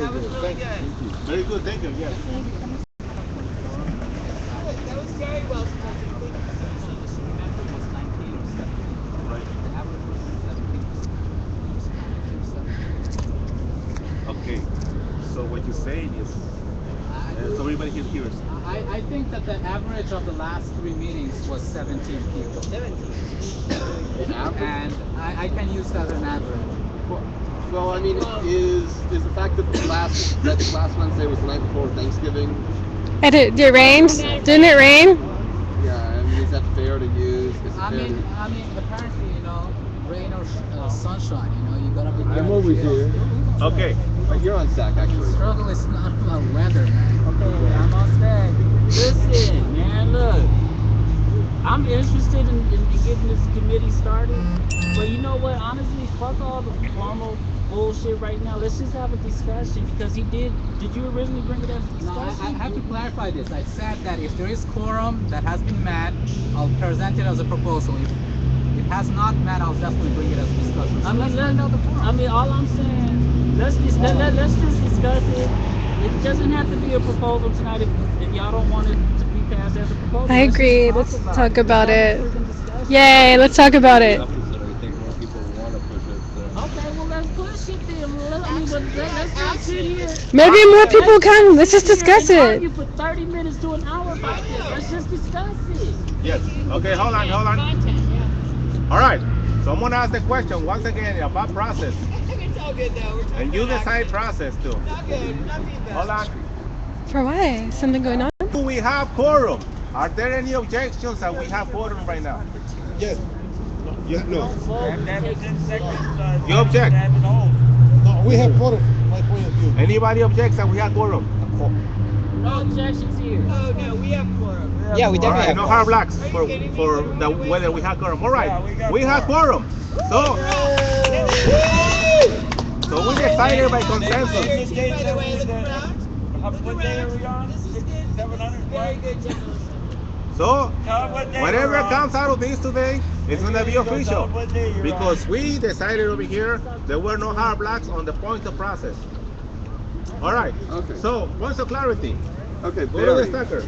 That was really good. Very good, thank you. Yes. That was very well spoken. Thank you so much. The metric was 19 or 17. Right. The average was 17%. Okay. So what you're saying is, so everybody can hear us. I think that the average of the last 3 meetings was 17 people. 17. And I can use that as an average. So I mean, is the fact that last Wednesday was the night before Thanksgiving? It rained? Didn't it rain? Yeah, I mean, is that fair to use? Is it I fair mean, apparently, rain or sunshine, you gotta be. I'm over here. Okay. You're on Zach, The actually. struggle is not about weather, man. Okay, I'm on stage. Listen, man, look. I'm interested in getting this committee started. But you know what? Honestly, fuck all the formal bullshit right now. Let's just have a discussion because Did you originally bring it as a No, I discussion? have to clarify this. I said that if there is quorum that has been met, I'll present it as a proposal. If it has not met, I'll definitely bring it as a discussion. So let's find out the quorum. all I'm saying, let's just discuss it. It doesn't have to be a proposal tonight if y'all don't want it to be passed as a proposal. I Let's agree. just Let's about talk about Have a it. freaking discussion. Yay, let's talk about it. I think more people want to push it. Okay, well let's push it then. Let's not sit here. Maybe more people come. Let's just discuss and it. argue for 30 minutes to an hour about this. Let's just discuss it. Yes. Okay, hold on. All right. So I'm gonna ask the question once again about process. It's all good though. We're talking And you about decide process too. Not good. Not feedback. Hold on. For why? Something going on? Do we have quorum? Are there any objections that we have quorum right now? Yes. Yeah, no. You object? No, we have photo. My point of view. Anybody objects that we have quorum? No objections here. Oh no, we have quorum. Yeah, we All definitely right, have no one. hard blacks for the whether we have quorum. All right, we have quorum. So we decided by consensus. By the way, look around. What day are we on? This is good. 700 Very good journalism. So What day whatever we're on? comes out of this today is gonna be official What day you're because we decided over here there were no hard blacks on the point of process. All right. Okay. So points of clarity. Okay, Go to the Barry. stacker.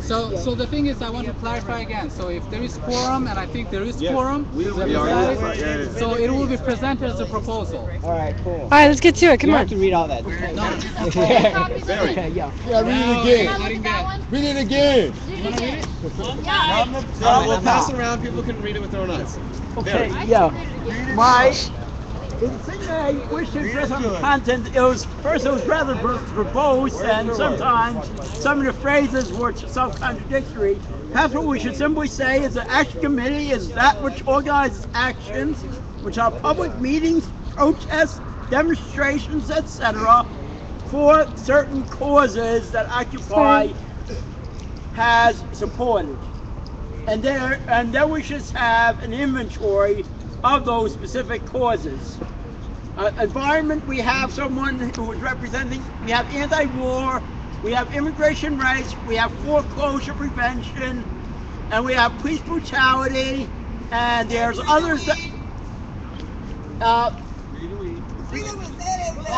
So the thing is, I want to clarify again. So if there is quorum, and I think there is Yes, quorum, we are. represented, Yes. so it will be presented as a proposal. All right, cool. All right, let's get to it. Come You on. have to read all that. Very. Okay, yeah. Yeah, read it again. Read it again. We'll pass it around. People can read it with their own eyes. Okay, yeah. The thing that I wish to address on the content, it was rather verbose, and sometimes some of the phrases were self-contradictory. Perhaps what we should simply say is the action committee is that which organizes actions, which are public meetings, protests, demonstrations, etc., for certain causes that Occupy has supported. And then we should have an inventory of those specific causes. Environment, we have someone who is representing, we have anti-war, we have immigration rights, we have foreclosure prevention, and we have police brutality, and there's others that...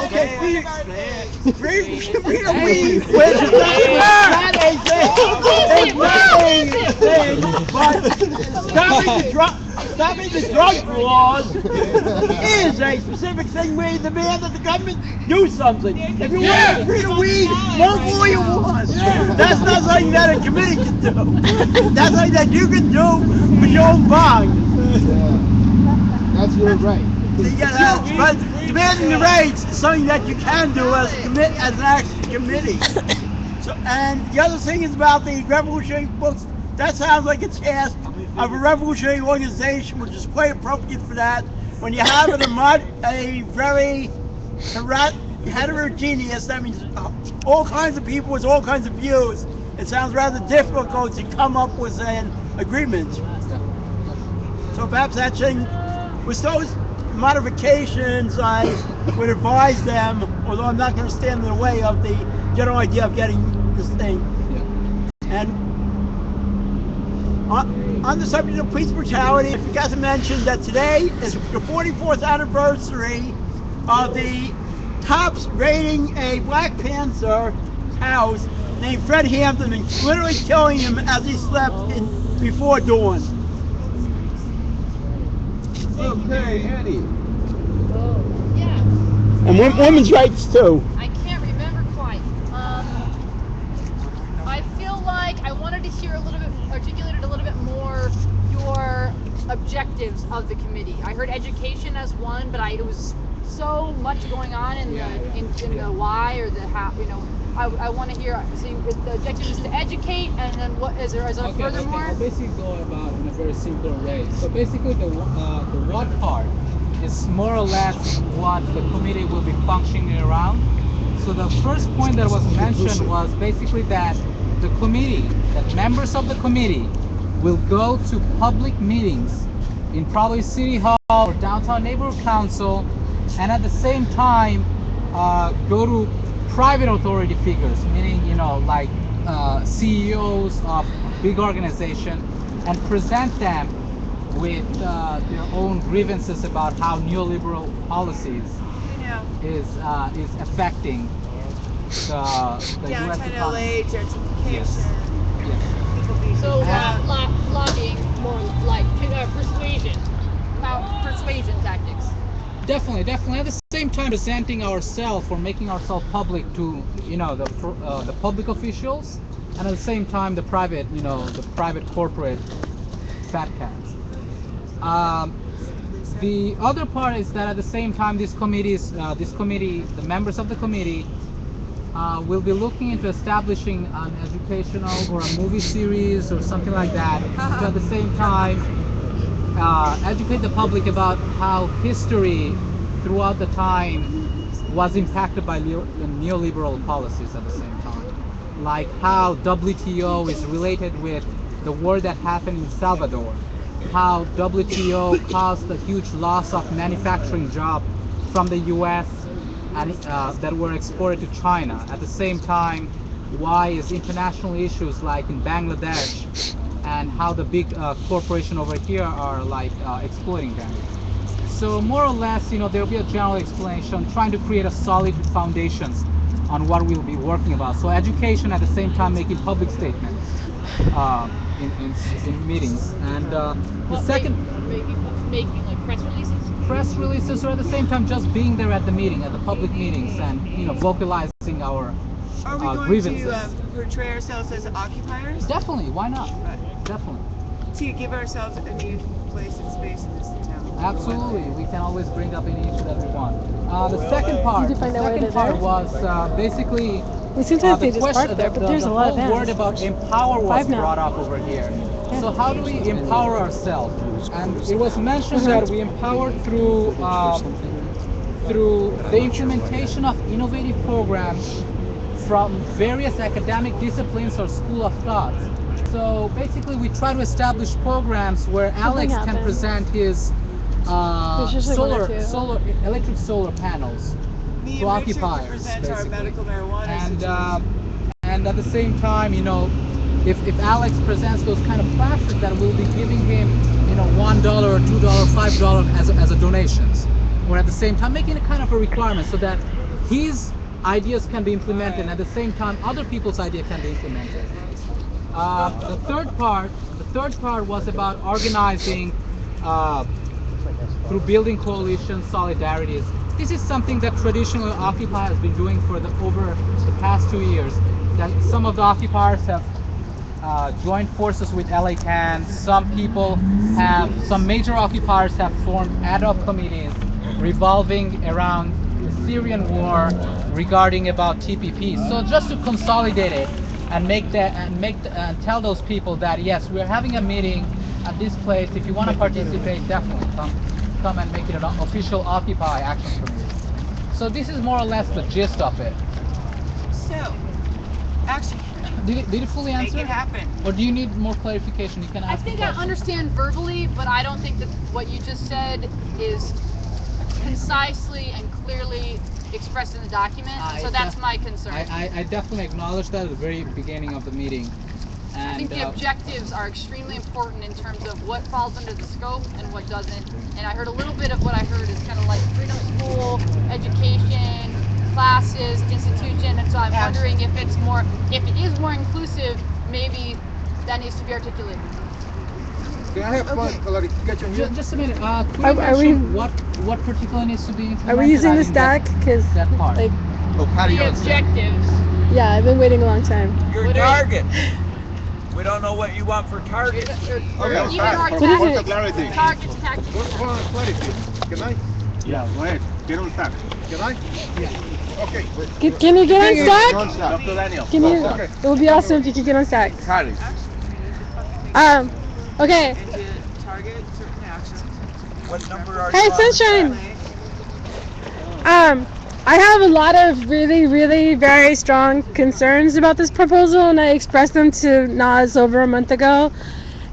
Okay, read a weed, which is not a thing, but stopping the drug laws is a specific thing we demand that the government do something. If you want to treat a weed, vote for you want. That's not something that a committee can do. That's something that you can do with your own bond. That's your right. But demanding the rights is something that you can do as an action committee. So, and the other thing is about the revolutionary books. That sounds like a task of a revolutionary organization, which is quite appropriate for that. When you have a very heterogeneous, that means all kinds of people with all kinds of views, it sounds rather difficult to come up with an agreement. So perhaps that thing, with those modifications, I would advise them, although I'm not going to stand in the way of the general idea of getting this thing. And on the subject of police brutality, I forgot to mention that today is the 44th anniversary of the cops raiding a Black Panther house named Fred Hampton and literally killing him as he slept before dawn. Okay, Eddie. Yeah, And women's rights too. I can't remember quite. I feel like I wanted to hear a little bit, articulated a little bit more your objectives of the committee. I heard education as one, but it was so much going on in the why or the how. You know, I want to hear. So the objective is to educate, and then what is there? Is there furthermore? I'll basically go about in a very simple way. So basically, the what part is more or less what the committee will be functioning around. So the first point that was mentioned was basically that the committee, that members of the committee will go to public meetings in probably City Hall or Downtown Neighborhood Council, and at the same time go to private authority figures, meaning, you know, like CEOs of big organizations, and present them with their own grievances about how neoliberal policies is affecting the U.S. economy. gentrification. Yes. So lobbying, more like persuasion tactics. Definitely. At the same time, presenting ourselves or making ourselves public to, you know, the public officials, and at the same time the private corporate fat cats. The other part is that at the same time, the members of the committee will be looking into establishing an educational or a movie series or something like that to at the same time educate the public about how history throughout the time was impacted by neoliberal policies at the same time. Like how WTO is related with the war that happened in Salvador. How WTO caused a huge loss of manufacturing jobs from the US and that were exported to China. At the same time, why is international issues like in Bangladesh and how the big corporations over here are like exploiting them. So more or less, you know, there will be a general explanation trying to create a solid foundations on what we'll be working about. So education at the same time making public statements in meetings. And the second... Making like press releases, or at the same time just being there at the meeting, at the public meetings, and, you know, vocalizing our Are we going grievances. to portray ourselves as occupiers? Definitely, why not? Right. Definitely. To give ourselves a new place and space in this town. Absolutely, we can always bring up any issue that we want. The second part, Did you find out why they're there? was basically Well, sometimes they just question, park there, but there's a lot of the whole word vans. about empower was 5 now. brought up over here. So how do we empower ourselves? And it was mentioned that we empower through the implementation of innovative programs from various academic disciplines or school of thought. So basically, we try to establish programs where Alex can happened. present his There's usually one or two. electric solar panels Me to and Richard occupiers, present our basically. medical marijuana And situation. and at the same time, you know, if Alex presents those kind of classes, that we'll be giving him, you know, $1 or $2, $5 as a donations, or at the same time making it kind of a requirement so that his ideas can be implemented, and at the same time other people's idea can be implemented. The third part was about organizing through building coalitions, solidarities. This is something that traditionally Occupy has been doing for over the past 2 years. That some of the occupiers have joined forces with LA Can. Some major occupiers have formed ad hoc committees revolving around the Syrian war regarding about TPP. So just to consolidate it and tell those people that yes, we're having a meeting at this place. If you want to participate, definitely come and make it an official Occupy action committee. So this is more or less the gist of it. So, actually, Did it fully answer? make it happen. Or do you need more clarification? You can I ask. think the I question. understand verbally, but I don't think that what you just said is concisely and clearly expressed in the document. So that's my concern. I definitely acknowledge that at the very beginning of the meeting. And I think the objectives are extremely important in terms of what falls under the scope and what doesn't. And I heard a little bit of what I heard is kind of like freedom school, education, classes, institution, and so I'm wondering if it's more, if it is more inclusive, maybe that needs to be articulated. Can I have fun? Clarification here? Just a minute. Could you Are we- mention what particularly needs to be implemented? Are we using I the didn't get stack? Because, that part. like, Oh, Patty, The objectives. yeah, I've been waiting a long time. Your What are- target. We don't know what you want for target. Okay, Even our for tactics, clarity. targets, tactics. Hold on, clarity. Can I? Yeah, go ahead. Get on stack. Can I? Okay. Can you get on stack? Dr. Daniel. Can you? Okay. It would be awesome if you could get on stack. Patty. Okay. And to target certain actions. What number are Hey, you on? Sunshine. I have a lot of really, really very strong concerns about this proposal, and I expressed them to Nas over a month ago.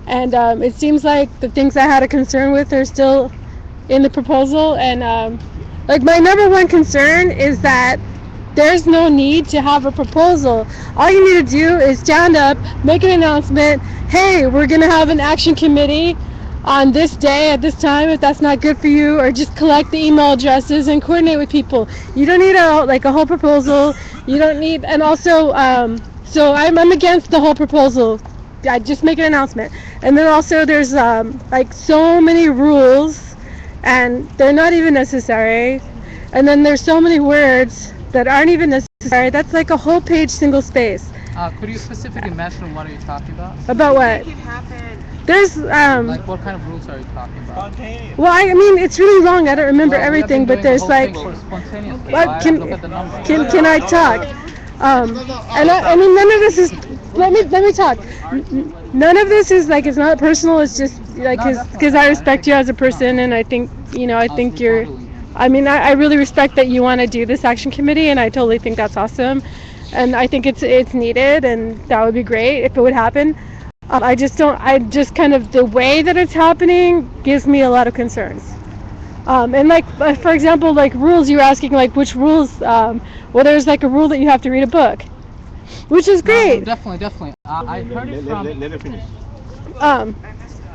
And it seems like the things I had a concern with are still in the proposal. And like my number one concern is that there's no need to have a proposal. All you need to do is stand up, make an announcement. Hey, we're gonna have an action committee on this day at this time, if that's not good for you, or just collect the email addresses and coordinate with people. You don't need a whole proposal. You don't need, and also, so I'm against the whole proposal. I just make an announcement. And then also there's like so many rules, and they're not even necessary. And then there's so many words that aren't even necessary. That's like a whole page single space. Could you specifically mention what are you talking about? About what? Make it happen. There's Like what kind of rules are you talking about? Spontaneous. well, I mean it's really long. I don't remember Well, we have everything, been but doing there's the whole like, thing for spontaneous, so what I can look at the numbers. can I talk? And I mean none of this is. Let me talk. None of this is like, it's not personal. It's just like because I respect you as a person, and I think I think you're. I mean, I really respect that you want to do this action committee, and I totally think that's awesome, and I think it's needed, and that would be great if it would happen. I just kind of, the way that it's happening gives me a lot of concerns. And like, for example, like rules, you were asking like which rules, well, there's like a rule that you have to read a book, which is great. Definitely. I heard it from. Let it finish.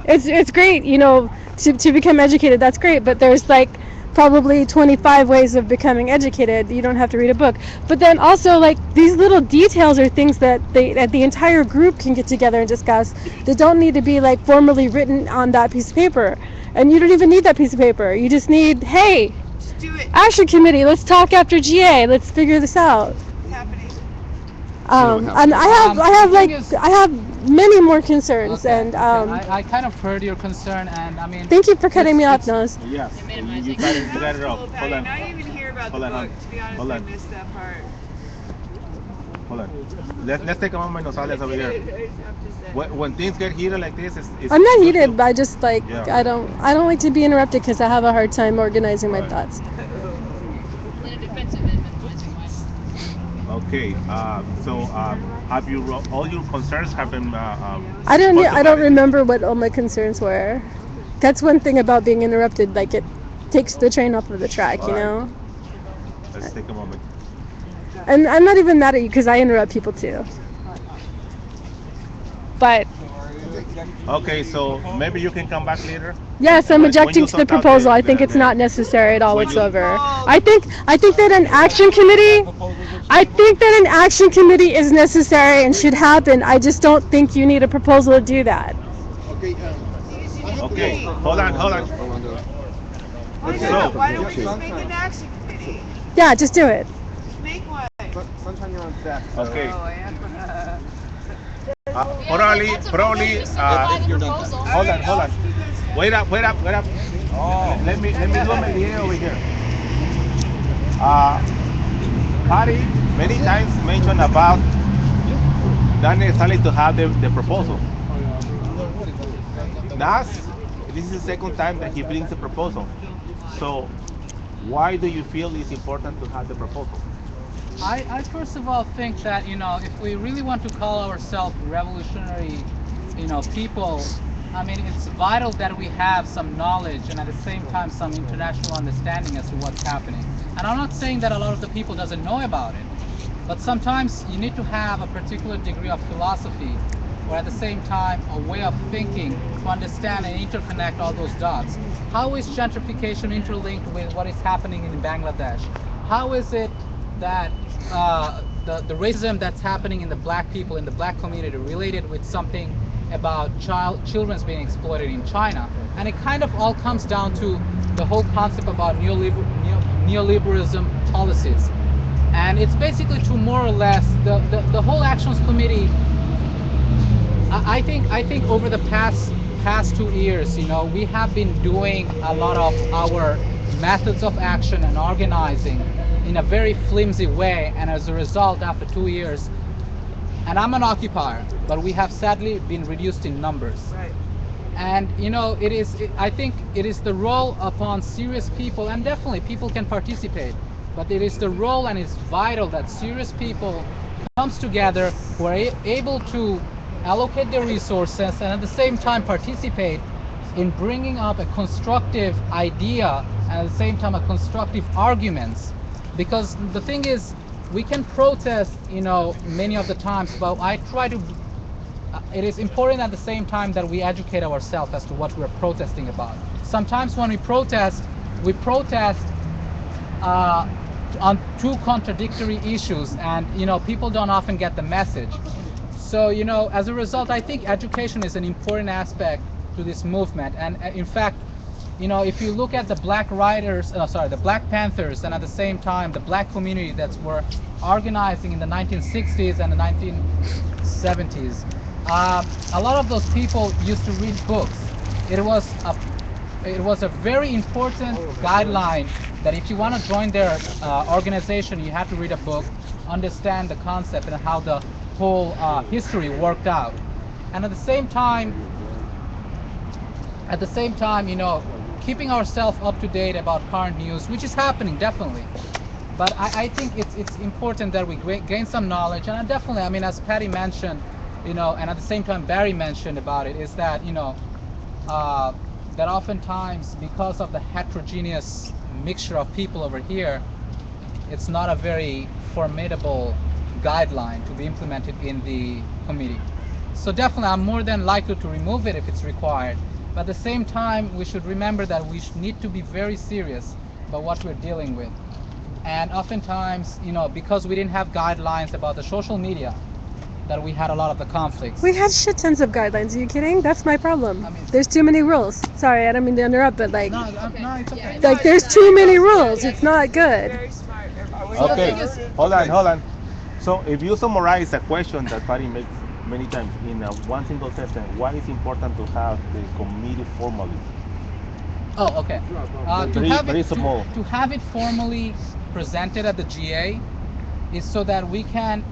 It's great, to become educated, that's great, but there's like probably 25 ways of becoming educated. You don't have to read a book. But then also, like, these little details are things that the entire group can get together and discuss that don't need to be like formally written on that piece of paper. And you don't even need that piece of paper. You just need, hey, Just do it. action committee, let's talk after GA, let's figure this out. It's happening. And I have many more concerns, Okay, and I kind of heard your concern, and I mean. thank you for cutting me off, Nose. Yes. You got it off. Well, Hold Patty, on. now you even hear about Hold the on, book. To be honest, hold I on. missed that part. Hold on. Let's take a moment, Nosales, over I here. just have to say. When things get heated like this, it's I'm not heated, but I just like, Yeah. I don't like to be interrupted because I have a hard time organizing my Right. thoughts. In a defensive advisor-wise. Okay. So have you all your concerns have been? I don't remember what all my concerns were. That's one thing about being interrupted, like it takes the train off of the track, you know? Let's take a moment. And I'm not even mad at you because I interrupt people too. But Okay, so maybe you can come back later. yes, I'm When objecting you to the sort out proposal. I think it's not necessary at all when you- whatsoever. I think that an action committee is necessary and should happen. I just don't think you need a proposal to do that. Okay. Okay, hold on. Why So- not? Why don't we just make an action committee? Yeah, just do it. Just make one. Sunshine, you're on stack. Okay. Oh, I am. Probably. Just simplify the proposal. Hold on. Wait up. Oh. Let me do a mediator over here. Patty many times mentioned about not necessarily to have the proposal. Nas, this is the second time that he brings the proposal. So why do you feel it's important to have the proposal? I first of all think that, if we really want to call ourselves revolutionary, people, I mean, it's vital that we have some knowledge and at the same time some international understanding as to what's happening. And I'm not saying that a lot of the people doesn't know about it, but sometimes you need to have a particular degree of philosophy or at the same time a way of thinking to understand and interconnect all those dots. How is gentrification interlinked with what is happening in Bangladesh? How is it that the racism that's happening in the black people in the black community related with something about children's being exploited in China, and it kind of all comes down to the whole concept about neoliberalism policies, and it's basically to more or less the whole actions committee. I think over the past 2 years, you know, we have been doing a lot of our methods of action and organizing in a very flimsy way, and as a result, after 2 years, and I'm an occupier, but we have sadly been reduced in numbers. Right. And you know, I think it is the role upon serious people, and definitely people can participate, but it is the role and it's vital that serious people comes together who are able to allocate their resources and at the same time participate in bringing up a constructive idea and at the same time a constructive arguments. Because the thing is, we can protest, you know, many of the times, but I try to it is important at the same time that we educate ourselves as to what we're protesting about. Sometimes when we protest on two contradictory issues, and you know, people don't often get the message. So you know, as a result, I think education is an important aspect to this movement. And in fact, you know, if you look at the Black the Black Panthers, and at the same time the Black community that were organizing in the 1960s and the 1970s, a lot of those people used to read books. It was a very important guideline that if you want to join their organization, you have to read a book, understand the concept and how the whole history worked out. And at the same time, you know, keeping ourselves up to date about current news, which is happening definitely. But I think it's important that we gain some knowledge, and definitely, I mean, as Patty mentioned, you know, and at the same time Barry mentioned about it, is that, you know, that oftentimes because of the heterogeneous mixture of people over here, it's not a very formidable guideline to be implemented in the committee. So definitely I'm more than likely to remove it if it's required. But at the same time, we should remember that we need to be very serious about what we're dealing with. And oftentimes, you know, because we didn't have guidelines about the social media, that we had a lot of the conflicts. We had shit tons of guidelines. Are you kidding? That's my problem. There's too many rules. Sorry, I don't mean to interrupt, but like, no, it's okay. like there's too many rules. It's not good. Okay, hold on. So if you summarize a question that Patty makes many times in one single sentence, why is important to have the committee formally? Oh, okay. To have it formally presented at the GA is so that we can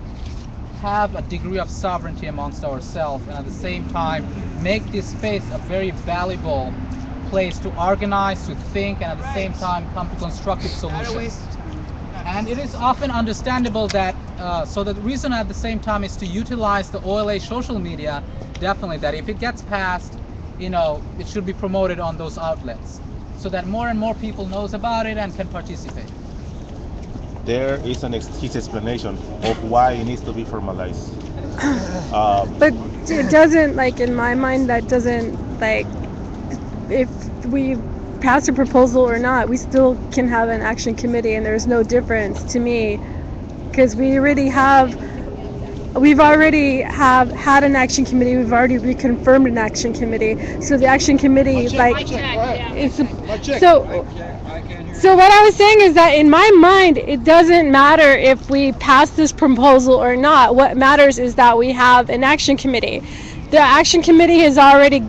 have a degree of sovereignty amongst ourselves, and at the same time make this space a very valuable place to organize, to think, and at the same time come to constructive solutions. And it is often understandable that, so the reason at the same time is to utilize the OLA social media, definitely, that if it gets passed, you know, it should be promoted on those outlets so that more and more people knows about it and can participate. There is his explanation of why it needs to be formalized. But it doesn't, like, in my mind, that doesn't, like, if we pass a proposal or not, we still can have an action committee, and there's no difference to me, because we've already had an action committee. We've already reconfirmed an action committee. So the action committee, So what I was saying is that in my mind, it doesn't matter if we pass this proposal or not. What matters is that we have an action committee. The action committee has already,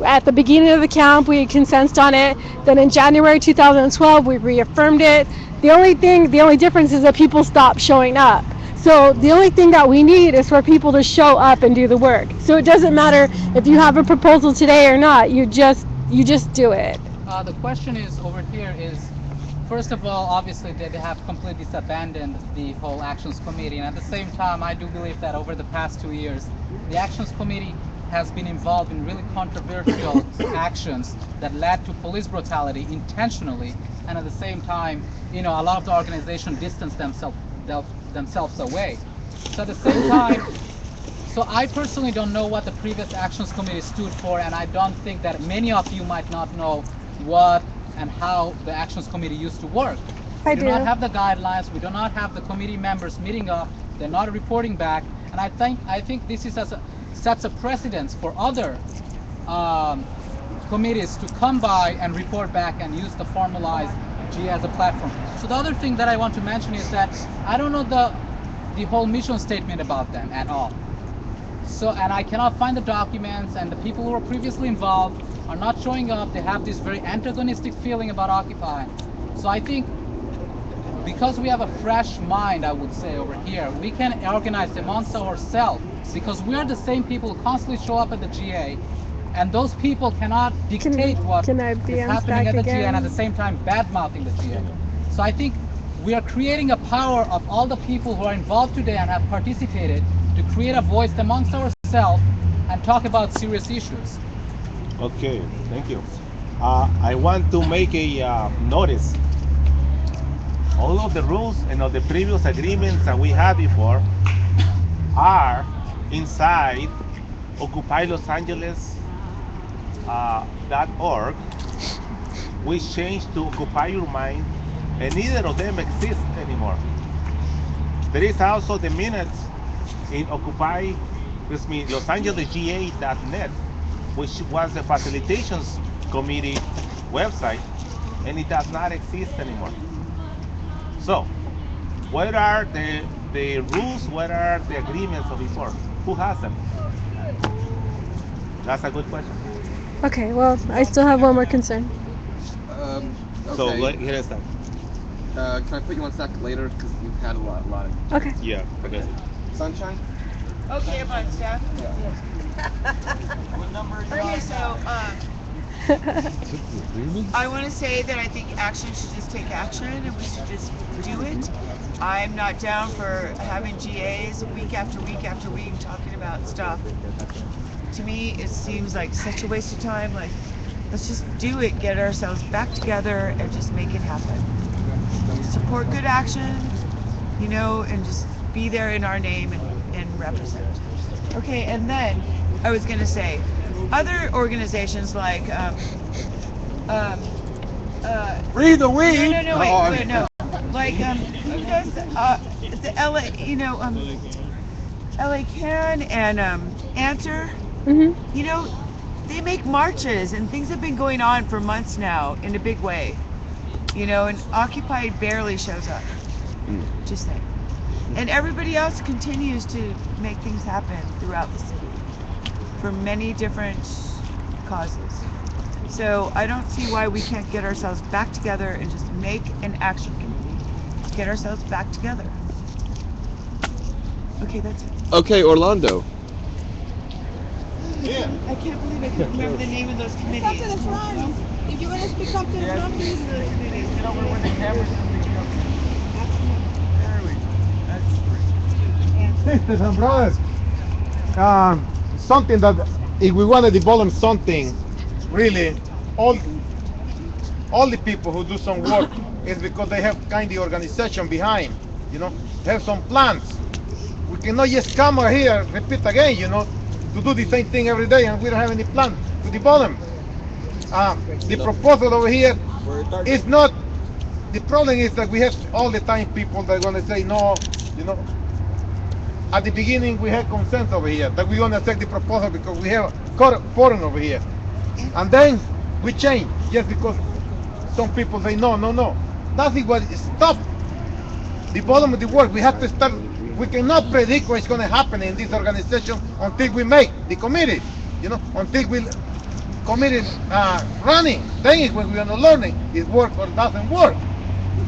at the beginning of the camp, we consented on it. Then in January 2012, we reaffirmed it. The only difference is that people stopped showing up. So the only thing that we need is for people to show up and do the work. So it doesn't matter if you have a proposal today or not. You just do it. The question is over here is, first of all, obviously they have completely abandoned the whole Actions Committee, and at the same time, I do believe that over the past 2 years, the Actions Committee has been involved in really controversial actions that led to police brutality intentionally, and at the same time, you know, a lot of the organization distanced themselves away. So at the same time, so I personally don't know what the previous Actions Committee stood for, and I don't think that many of you might not know what and how the Actions Committee used to work. I We do not do. have the guidelines. We do not have the committee members meeting up. They're not reporting back, and I think this is sets a precedence for other committees to come by and report back and use the formalized G as a platform. So the other thing that I want to mention is that I don't know the whole mission statement about them at all. So, and I cannot find the documents, and the people who were previously involved are not showing up. They have this very antagonistic feeling about Occupy. So I think because we have a fresh mind, I would say, over here, we can organize amongst ourselves, because we are the same people who constantly show up at the GA, and those people cannot dictate what can I is be on happening stack at the GA, and at again? the same time bad-mouthing the GA. So I think we are creating a power of all the people who are involved today and have participated to create a voice amongst ourselves and talk about serious issues. Okay, thank you. I want to make a notice. All of the rules and of the previous agreements that we had before are inside OccupyLosAngeles.org. We changed to Occupy Your Mind, and neither of them exist anymore. There is also the minutes in LosAngelesGA.net, which was the facilitations committee website, and it does not exist anymore. So, what are the rules? What are the agreements of before? Who has them? That's a good question. Okay, well, I still have one more concern. Okay. So here is that. Can I put you on stack later? Because you've had a lot of. Okay. Yeah. Okay. Sunshine? Okay, I'm on staff. What number are you Okay, on? so, I want to say that I think action should just take action and we should just do it. I'm not down for having GAs week after week after week talking about stuff. To me, it seems like such a waste of time. Like, let's just do it, get ourselves back together and just make it happen. Support good action, you know, and just be there in our name and represent. Okay, and then I was gonna say, other organizations like Read the weed. no, wait, no. Like who does the LA, you know, LA Can and Answer, Mhm. you know, they make marches and things have been going on for months now in a big way. You know, and Occupy barely shows up. Just saying. And everybody else continues to make things happen throughout the city for many different causes. So I don't see why we can't get ourselves back together and just make an action committee. Get ourselves back together. Okay, that's it. Okay, Orlando. Yeah. I can't believe I can't remember the name of those committees. Speak up to the front. If you want to speak up to the front, please. Get over where the camera's Sisters and brothers, something that if we want to develop something, really, all the people who do some work is because they have kind of organization behind, you know, have some plans. We cannot just come over here, repeat again, you know, to do the same thing every day and we don't have any plan to develop. The proposal over here is not, the problem is that we have all the time people that are going to say no, you know. At the beginning, we had consent over here that we're going to take the proposal because we have foreign over here. And then we change just because some people say no. That's what stop the volume of the work. We have to start. We cannot predict what's going to happen in this organization until we make the committee, you know, until we committee running. Then is when we are not learning it works or doesn't work.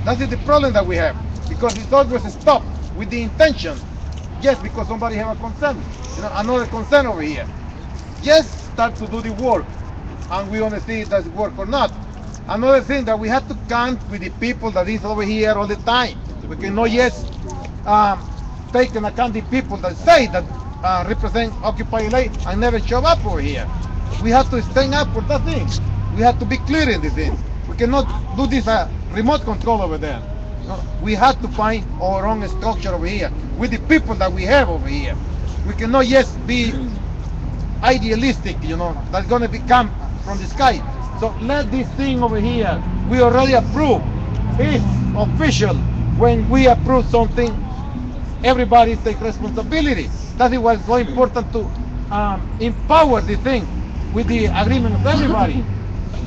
That is the problem that we have because it's always stop with the intention. Just because somebody have a consent, you know, another consent over here. Just start to do the work, and we want to see if does it work or not. Another thing that we have to count with the people that is over here all the time. We cannot just take into account the people that say that represent Occupy LA and never show up over here. We have to stand up for that thing. We have to be clear in this thing. We cannot do this remote control over there. No, we have to find our own structure over here with the people that we have over here. We cannot just be idealistic, you know, that's going to become from the sky. So let this thing over here, we already approved, is official. When we approve something, everybody take responsibility. That is why it's so important to empower the thing with the agreement of everybody.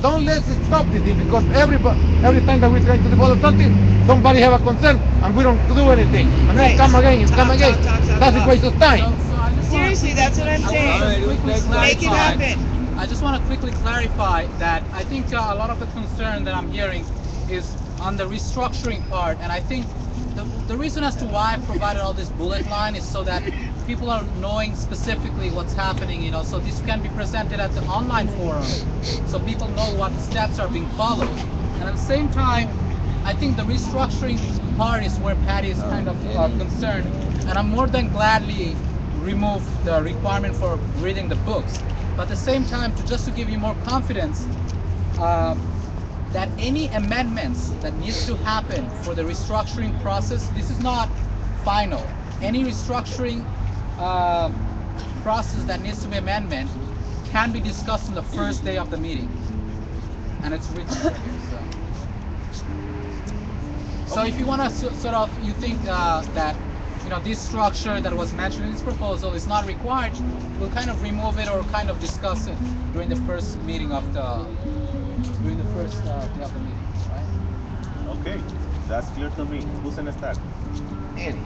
Don't let it stop the thing because every time that we try to develop something, somebody have a concern and we don't do anything. And then Right. come again and come again. Talk That's a waste of time. So I just wanna Seriously, that's what I'm saying. quickly Make it clarify. happen. I just want to quickly clarify that I think a lot of the concern that I'm hearing is on the restructuring part, and I think the reason as to why I provided all this bullet line is so that people are knowing specifically what's happening, you know, so this can be presented at the online forum, so people know what steps are being followed. And at the same time, I think the restructuring part is where Patty is kind of concerned, and I'm more than gladly remove the requirement for reading the books. But at the same time, to give you more confidence, that any amendments that needs to happen for the restructuring process, this is not final. Any restructuring process that needs to be amendment can be discussed on the first day of the meeting, and it's written right here. So if you want to you think that this structure that was mentioned in this proposal is not required, we'll kind of remove it or kind of discuss it during the first meeting of the day of the meeting, right? Okay, that's clear to me. Who's gonna start? Annie.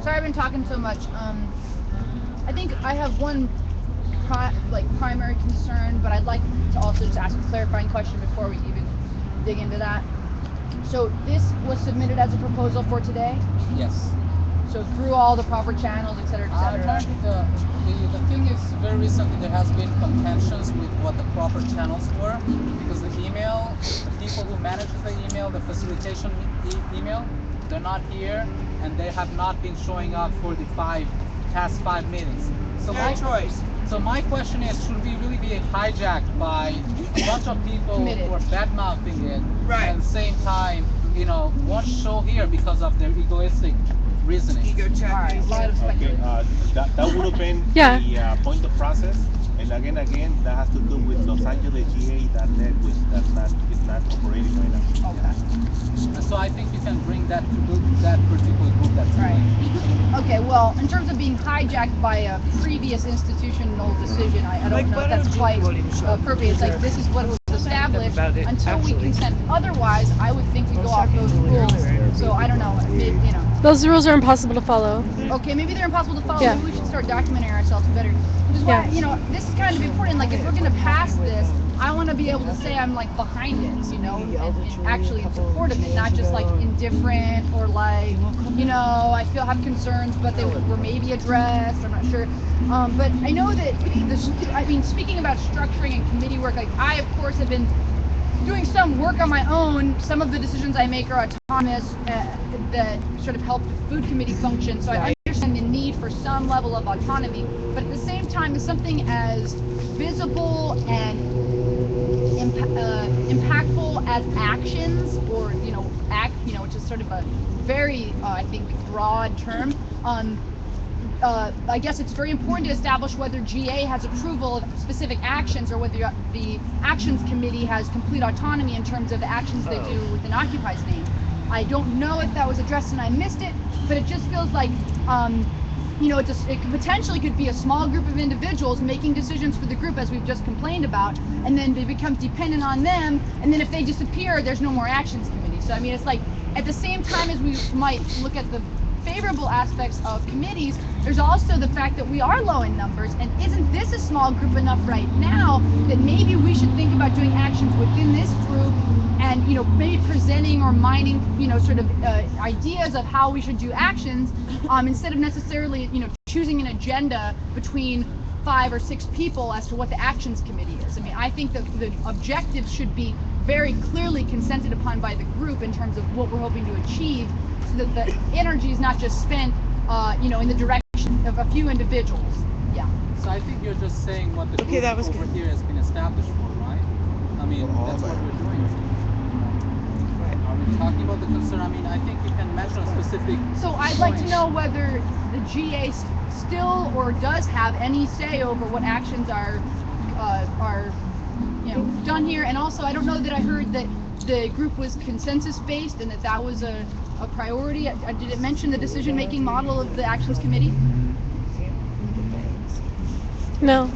Sorry I've been talking so much. I think I have one primary concern, but I'd like to also just ask a clarifying question before we even dig into that. So this was submitted as a proposal for today? Yes. So through all the proper channels, et cetera, et cetera? The thing is, very recently there has been contentions with what the proper channels were, because the email, the people who manage the email, the facilitation email, they're not here, and they have not been showing up for the past five meetings. So No choice. So my question is, should we really be hijacked by a bunch of people who are bad-mouthing it, Right. and at the same time, won't show here because of their egoistic reasoning? Ego check. Alright, a lot of Okay, speculation. that would have been Yeah. the point of process, and again, that has to do with Los Angeles GA.net, which is not operating right now. Okay. And so I think you can bring that to that particular group that's Right. Okay, well, in terms of being hijacked by a previous institutional decision, I don't know if that's quite appropriate. It's like, this is what was established. Until we consent otherwise, I would think we go off those rules. So I don't know, maybe, Those rules are impossible to follow. Okay, maybe they're impossible to follow. Yeah. Maybe we should start documenting ourselves better. Which is why, this is kind of important. Like, if we're going to pass this, I want to be able to say I'm like behind it, and actually in support of it, not just like indifferent or like, I have concerns, but they were maybe addressed. I'm not sure. But I know that speaking about structuring and committee work, like I of course have been doing some work on my own. Some of the decisions I make are autonomous that sort of help the food committee function. So I understand the need for some level of autonomy, but at the same time, it's something as visible and impactful as actions, or which is sort of a very I think broad term. I guess it's very important to establish whether GA has approval of specific actions, or whether the actions committee has complete autonomy in terms of the actions they do within Occupy's name. I don't know if that was addressed and I missed it, but it just feels like it potentially could be a small group of individuals making decisions for the group, as we've just complained about, and then they become dependent on them, and then if they disappear, there's no more actions committee. So it's like, at the same time as we might look at the favorable aspects of committees, there's also the fact that we are low in numbers, and isn't this a small group enough right now that maybe we should think about doing actions within this group, and maybe presenting or mining ideas of how we should do actions, instead of necessarily choosing an agenda between 5 or 6 people as to what the actions committee is. I think that the objectives should be very clearly consented upon by the group in terms of what we're hoping to achieve, so that the energy is not just spent in the direction of a few individuals. Yeah. So I think you're just saying what the group that was over good. here has been established for, right? That's what we're doing. Are we talking about the concern? I think you can mention a specific. So I'd like to know whether the GA still or does have any say over what actions are done here. And also, I don't know that I heard that the group was consensus based and that was a priority. Did it mention the decision making model of the actions committee? No.